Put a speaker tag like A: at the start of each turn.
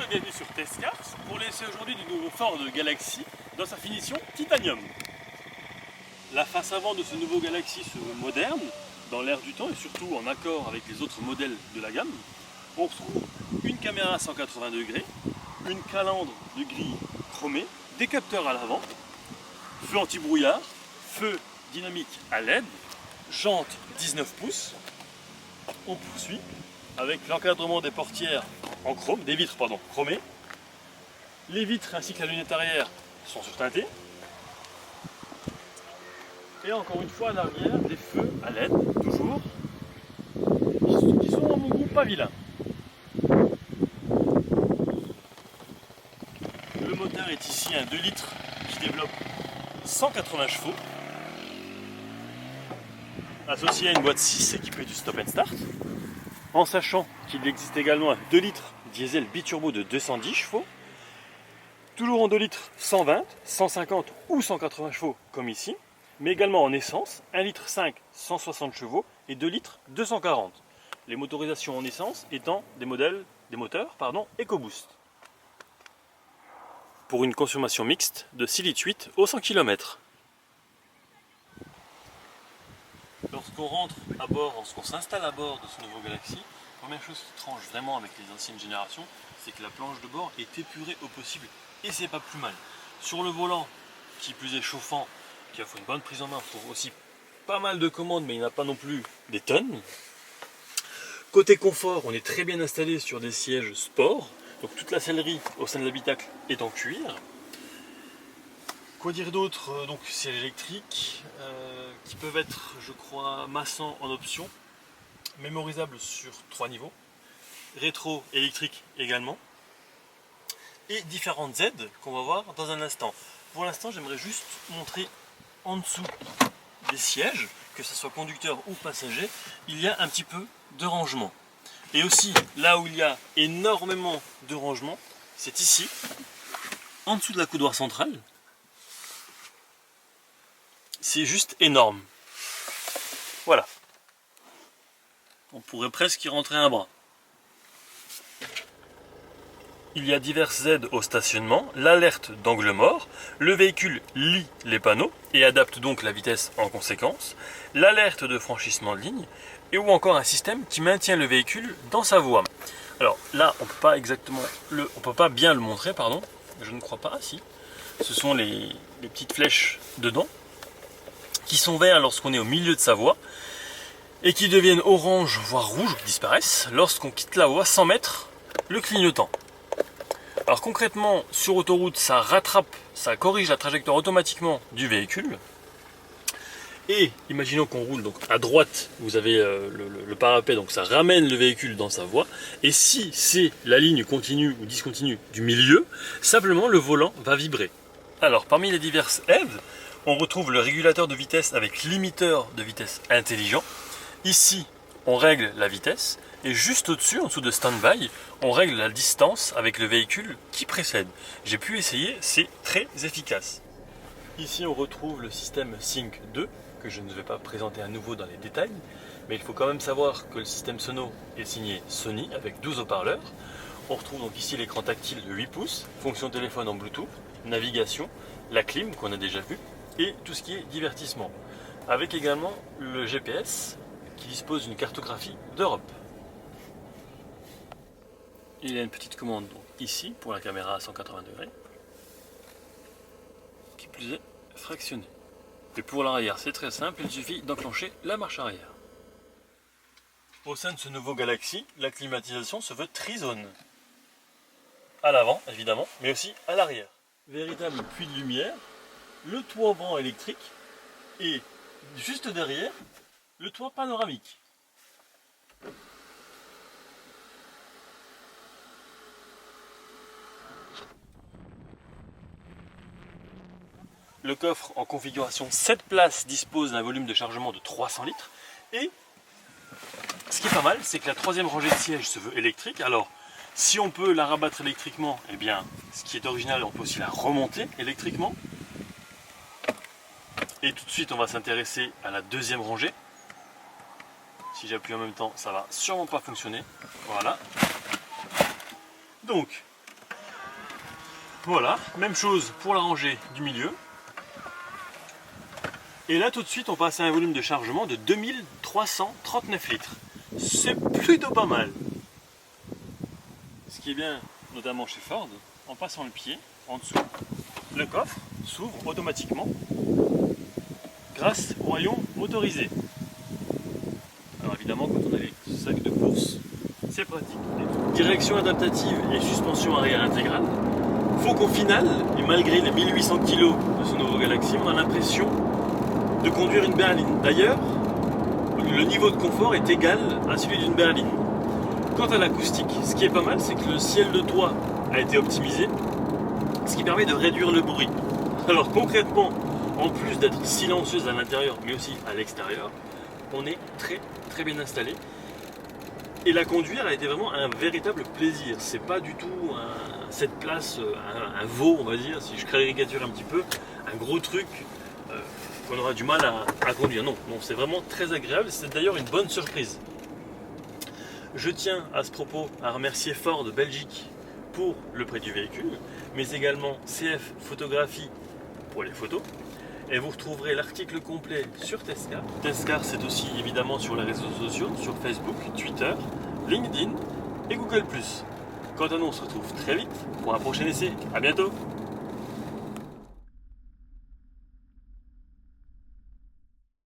A: bienvenue sur Testcars pour laisser aujourd'hui du nouveau Ford Galaxy dans sa finition titanium. La face avant de ce nouveau Galaxy se veut moderne, dans l'air du temps et surtout en accord avec les autres modèles de la gamme. On retrouve une caméra à 180 degrés, une calandre de grille chromée, des capteurs à l'avant, feu anti-brouillard, feu dynamique à LED, jantes 19 pouces. On poursuit avec l'encadrement des portières en chrome, des vitres pardon, chromées. Les vitres ainsi que la lunette arrière sont surteintées. Et encore une fois à l'arrière, des feux à LED, toujours, qui sont à mon goût pas vilains. Le moteur est ici un 2 litres qui développe 180 chevaux, associé à une boîte 6 équipée du stop and start, en sachant qu'il existe également un 2 litres diesel biturbo de 210 chevaux, toujours en 2 litres 120, 150 ou 180 chevaux comme ici, mais également en essence, 1 litre 5, 160 chevaux et 2 litres 240. Les motorisations en essence étant des moteurs EcoBoost. Pour une consommation mixte de 6 litres 8 au 100 km. Lorsqu'on rentre à bord, lorsqu'on s'installe à bord de ce nouveau Galaxy, la première chose qui tranche vraiment avec les anciennes générations, c'est que la planche de bord est épurée au possible et c'est pas plus mal. Sur le volant, qui plus est chauffant, qui offre une bonne prise en main, pour aussi pas mal de commandes, mais il n'y en a pas non plus des tonnes. Côté confort, on est très bien installé sur des sièges sport, donc toute la sellerie au sein de l'habitacle est en cuir. Quoi dire d'autre? Donc sièges électriques qui peuvent être, je crois, massants en option, mémorisables sur 3 niveaux, rétro électrique également, et différentes aides qu'on va voir dans un instant. Pour l'instant, j'aimerais juste montrer en dessous des sièges, que ce soit conducteur ou passager, il y a un petit peu de rangement. Et aussi, là où il y a énormément de rangement, c'est ici, en dessous de la coudoir centrale. C'est juste énorme. Voilà. On pourrait presque y rentrer un bras. Il y a diverses aides au stationnement, l'alerte d'angle mort, le véhicule lit les panneaux et adapte donc la vitesse en conséquence, l'alerte de franchissement de ligne, et ou encore un système qui maintient le véhicule dans sa voie. Alors là, on peut pas bien le montrer, pardon, je ne crois pas, ah, si. Ce sont les petites flèches dedans, qui sont verts lorsqu'on est au milieu de sa voie, et qui deviennent orange, voire rouge, qui disparaissent, lorsqu'on quitte la voie sans mettre le clignotant. Alors concrètement, sur autoroute, ça corrige la trajectoire automatiquement du véhicule. Et imaginons qu'on roule donc à droite, vous avez le parapet, donc ça ramène le véhicule dans sa voie. Et si c'est la ligne continue ou discontinue du milieu, simplement le volant va vibrer. Alors parmi les diverses aides, on retrouve le régulateur de vitesse avec limiteur de vitesse intelligent. Ici, on règle la vitesse. Et juste au-dessus, en dessous de Standby, on règle la distance avec le véhicule qui précède. J'ai pu essayer, c'est très efficace. Ici, on retrouve le système Sync 2, que je ne vais pas présenter à nouveau dans les détails, mais il faut quand même savoir que le système sono est signé Sony avec 12 haut-parleurs. On retrouve donc ici l'écran tactile de 8 pouces, fonction téléphone en Bluetooth, navigation, la clim qu'on a déjà vu, et tout ce qui est divertissement. Avec également le GPS qui dispose d'une cartographie d'Europe. Il y a une petite commande donc, ici pour la caméra à 180 degrés, qui plus est fractionnée. Et pour l'arrière, c'est très simple, il suffit d'enclencher la marche arrière. Au sein de ce nouveau Galaxy, la climatisation se veut trizone. À l'avant, évidemment, mais aussi à l'arrière. Véritable puits de lumière, le toit vent électrique et juste derrière, le toit panoramique. Le coffre en configuration 7 places dispose d'un volume de chargement de 300 litres. Et ce qui est pas mal, c'est que la troisième rangée de sièges se veut électrique. Alors, si on peut la rabattre électriquement, eh bien, ce qui est original, on peut aussi la remonter électriquement. Et tout de suite, on va s'intéresser à la deuxième rangée. Si j'appuie en même temps, ça va sûrement pas fonctionner. Voilà. Donc, Voilà, même chose pour la rangée du milieu. Et là tout de suite on passe à un volume de chargement de 2339 litres. C'est plutôt pas mal. Ce qui est bien, notamment chez Ford, en passant le pied en dessous, le coffre s'ouvre automatiquement grâce au rayon motorisé. Alors évidemment quand on a les sacs de course, c'est pratique. Direction adaptative et suspension arrière intégrale font qu'au final, et malgré les 1800 kg de ce nouveau Galaxy, on a l'impression de conduire une berline. D'ailleurs, le niveau de confort est égal à celui d'une berline. Quant à l'acoustique, ce qui est pas mal, c'est que le ciel de toit a été optimisé, ce qui permet de réduire le bruit. Alors concrètement, en plus d'être silencieuse à l'intérieur, mais aussi à l'extérieur, on est très bien installé. Et la conduire a été vraiment un véritable plaisir. C'est pas du tout cette place, un veau, on va dire, si je caricature un petit peu, un gros truc qu'on aura du mal à conduire. Non, c'est vraiment très agréable. C'est d'ailleurs une bonne surprise. Je tiens à ce propos à remercier Ford Belgique pour le prêt du véhicule, mais également CF Photographie pour les photos. Et vous retrouverez l'article complet sur Tescar. Tescar, c'est aussi évidemment sur les réseaux sociaux, sur Facebook, Twitter, LinkedIn et Google+. Quant à nous, on se retrouve très vite pour un prochain essai. À bientôt!